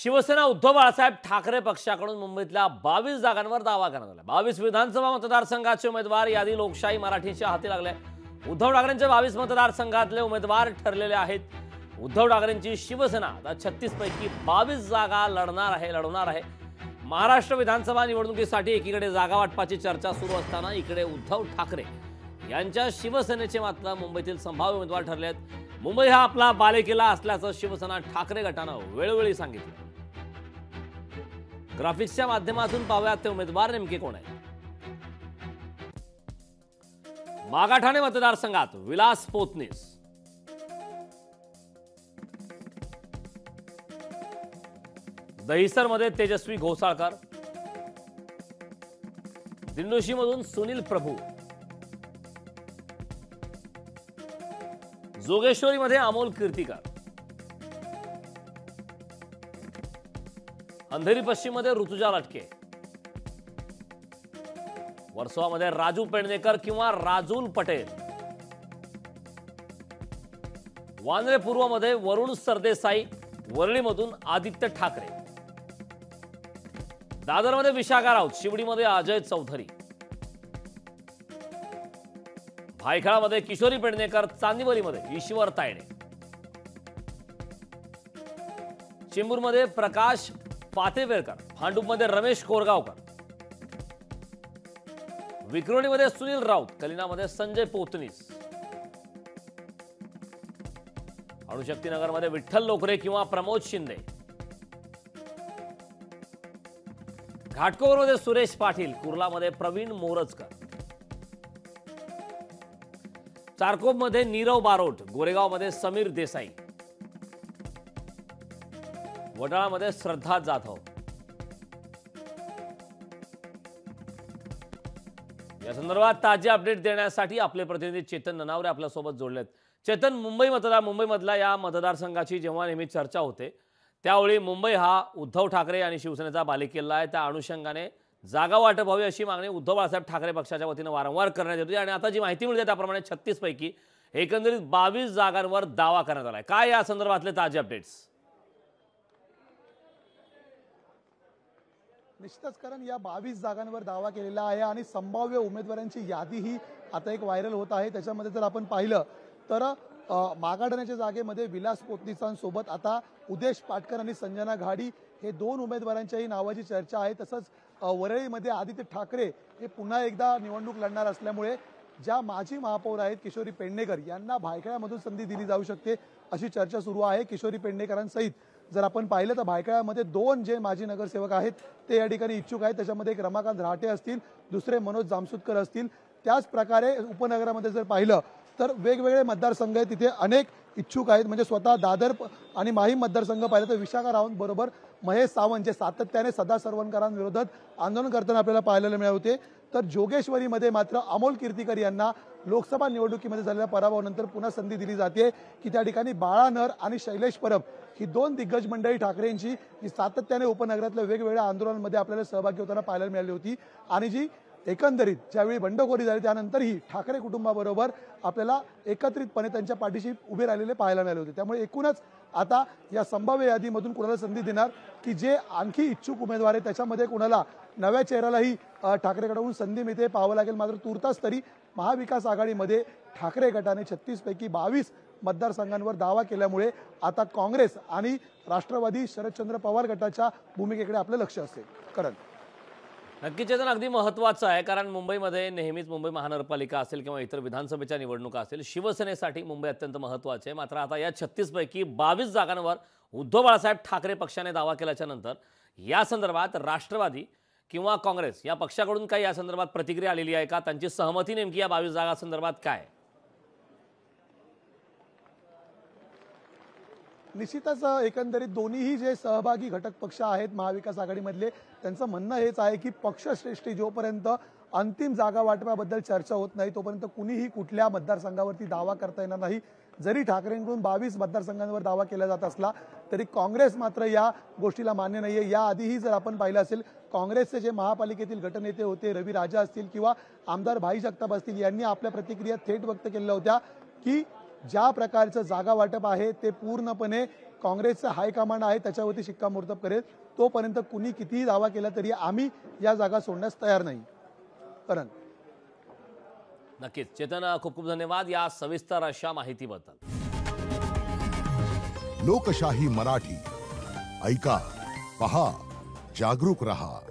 शिवसेना उद्धव बाळासाहेब ठाकरे पक्षाकडून मुंबईतल्या 22 जागांवर दावा करण्यात आला। 22 विधानसभा मतदारसंघाचे उमेदवार यादी लोकशाही मराठीच्या हाती लागले। उद्धव ठाकरेंच्या 22 मतदारसंघातले उमेदवार ठरलेले आहेत। उद्धव ठाकरेंची शिवसेना आता 36 पैकी 22 जागा लढवणार आहे। महाराष्ट्र विधानसभा निवडणुकीसाठी एकीकडे जागा वाटपाची चर्चा सुरू असताना इकडे उद्धव ठाकरे यांच्या शिवसेनेचे मात्र मुंबईतील संभाव्य उमेदवार ठरले आहेत। मुंबई हा आपला बालेकिल्ला असल्याचं शिवसेना ठाकरे गटानं वेळोवेळी सांगितलं। ग्राफिक्सच्या माध्यमातून पाहूयात ते उमेदवार नेमके कोण आहेत। मागाठाणे मतदारसंघात विलास पोतनीस, दहिसरमध्ये तेजस्वी घोसाळकर, दिंडोशीमधून सुनील प्रभू, जोगेश्वरीमध्ये अमोल कीर्तिकर, अंधेरी पश्चिममध्ये ऋतुजा लटके, वर्सोवामध्ये राजू पेडणेकर किंवा राजूल पटेल, वांद्रे पूर्वमध्ये वरुण सरदेसाई, वरळीमधून आदित्य ठाकरे, दादरमध्ये विशाखा राऊत, शिवडीमध्ये अजय चौधरी, भायखळामध्ये किशोरी पेडणेकर, चांदिवलीमध्ये ईश्वर तायडे, चेंबूरमध्ये प्रकाश पातेवेरकर, भांडूपमध्ये रमेश कोरगावकर, विक्रोळीमध्ये सुनील राऊत, कलिनामध्ये संजय पोतनीस, अणुशक्तीनगरमध्ये विठ्ठल लोकरे किंवा प्रमोद शिंदे, घाटकोपरमध्ये सुरेश पाटील, कुर्लामध्ये प्रवीण मोरजकर, चारकोपमध्ये नीरव बारोट, गोरेगावमध्ये समीर देसाई, वडाळामध्ये श्रद्धा जाधव। या संदर्भात ताजे अपडेट देण्यासाठी आपले प्रतिनिधी चेतन ननावरे आपल्या सोबत जोडलेत। चेतन, मुंबईमधला या मतदारसंघाची जेव्हा नेहमी चर्चा होते त्यावेळी मुंबई हा उद्धव ठाकरे आणि शिवसेनेचा बालेकिल्ला आहे। त्या अनुषंगाने जागा वाटप व्हावी अशी मागणी उद्धव बाळासाहेब ठाकरे पक्षाच्या वतीने वारंवार करण्यात येत होती आणि आता जी माहिती मिळते त्याप्रमाणे 36 पैकी एकंदरीत 22 जागांवर दावा करण्यात आलाय। काय या संदर्भातले ताजे अपडेट्स? निश्चितच कारण या 22 जागांवर दावा केलेला आहे आणि संभाव्य उमेदवारांची यादीही आता एक व्हायरल होत आहे। त्याच्यामध्ये जर आपण पाहिलं तर मागाठाण्याच्या जागेमध्ये विलास पोतनीसांसोबत आता उदेश पाटकर आणि संजना घाडी हे दोन उमेदवारांच्याही नावाची चर्चा आहे। तसंच वरळीमध्ये आदित्य ठाकरे हे पुन्हा एकदा निवडणूक लढणार असल्यामुळे ज्या माजी महापौर आहेत किशोरी पेडणेकर यांना भायखळ्यामधून संधी दिली जाऊ शकते अशी चर्चा सुरू आहे। किशोरी पेडणेकरांसहित जर आपण पाहिलं तर भायखळ्यामध्ये दोन जे माजी नगरसेवक आहेत ते या ठिकाणी इच्छुक आहेत। त्याच्यामध्ये एक रमाकांत राहटे असतील, दुसरे मनोज जामसुदकर असतील। त्याच प्रकारे उपनगरामध्ये जर पाहिलं तर वेगवेगळे मतदारसंघ आहेत, तिथे अनेक इच्छुक आहेत। म्हणजे स्वतः दादर आणि माहीम मतदारसंघ पाहिलं तर विशाखा राऊत बरोबर महेश सावंत जे सातत्याने सदा सरवणकरांविरोधात आंदोलन करताना आपल्याला पाहायला मिळाले होते। तर जोगेश्वरीमध्ये मात्र अमोल कीर्तिकर यांना लोकसभा निवडणुकीमध्ये झालेल्या पराभवानंतर पुन्हा संधी दिली जाते की त्या ठिकाणी बाळा नर आणि शैलेश परब ही दोन दिग्गज मंडळी ठाकरेंची जी सातत्याने उपनगरातल्या वेगवेगळ्या आंदोलनांमध्ये आपल्याला सहभागी होताना पाहायला मिळाली होती आणि जी एकंदरीत ज्यावेळी बंडखोरी झाली त्यानंतरही ठाकरे कुटुंबाबरोबर आपल्याला एकत्रितपणे त्यांच्या पाठीशी उभे राहिलेले पाहायला मिळाले होते। त्यामुळे एकूणच आता या संभाव्य यादीमधून कुणाला संधी देणार की जे आणखी इच्छुक उमेदवार आहेत त्याच्यामध्ये कुणाला नव्या चेहऱ्यालाही ठाकरेकडून संधी मिळते पाहावं लागेल। मात्र तुर्तास तरी महाविकास आघाडीमध्ये ठाकरे गटाने 36 पैकी 22 मतदारसंघांवर दावा केल्यामुळे आता काँग्रेस आणि राष्ट्रवादी शरदचंद्र पवार गटाच्या भूमिकेकडे आपलं लक्ष असेल। करण नक्कीच चेतन, अगदी महत्त्वाचं आहे कारण मुंबईमध्ये नेहमीच मुंबई महानगरपालिका असेल किंवा इतर विधानसभेच्या निवडणुका असेल, शिवसेनेसाठी मुंबई अत्यंत महत्त्वाचे आहे। मात्र आता या 36 पैकी 22 जागांवर उद्धव बाळासाहेब ठाकरे पक्षाने दावा केल्याच्या नंतर या संदर्भात राष्ट्रवादी किंवा काँग्रेस या पक्षाकडून काही या संदर्भात प्रतिक्रिया आलेली आहे का? त्यांची सहमती नेमकी या 22 जागा संदर्भात काय? निश्चितच एकंदरीत दोन्हीही जे सहभागी घटक पक्ष आहेत महाविकास आघाडीमधले त्यांचं म्हणणं हेच आहे की पक्षश्रेष्ठी जोपर्यंत अंतिम जागा वाटपाबद्दल चर्चा होत नाही तोपर्यंत कुणीही कुठल्या मतदारसंघावरती दावा करता येणार नाही। जरी ठाकरेंकडून 22 मतदारसंघांवर दावा केला जात असला तरी काँग्रेस मात्र या गोष्टीला मान्य नाहीये। याआधीही जर आपण पाहिलं असेल काँग्रेसचे जे महापालिकेतील गटनेते होते रवी राजा असतील किंवा आमदार भाई जगताप असतील यांनी आपल्या प्रतिक्रिया थेट व्यक्त केल्या होत्या की ज्या प्रकारचं जागा वाटप आहे ते पूर्णपणे काँग्रेसचं हायकमांड आहे त्याच्यावरती शिक्कामोर्तब करेल. तोपर्यंत कुणी कितीही दावा केला तरी आम्ही या जागा सोडण्यास तयार नाही. करण. नक्कीच चेतन, खूप खूप धन्यवाद या सविस्तर अशा माहितीबद्दल. लोकशाही मराठी ऐका, पहा, जागरूक रहा.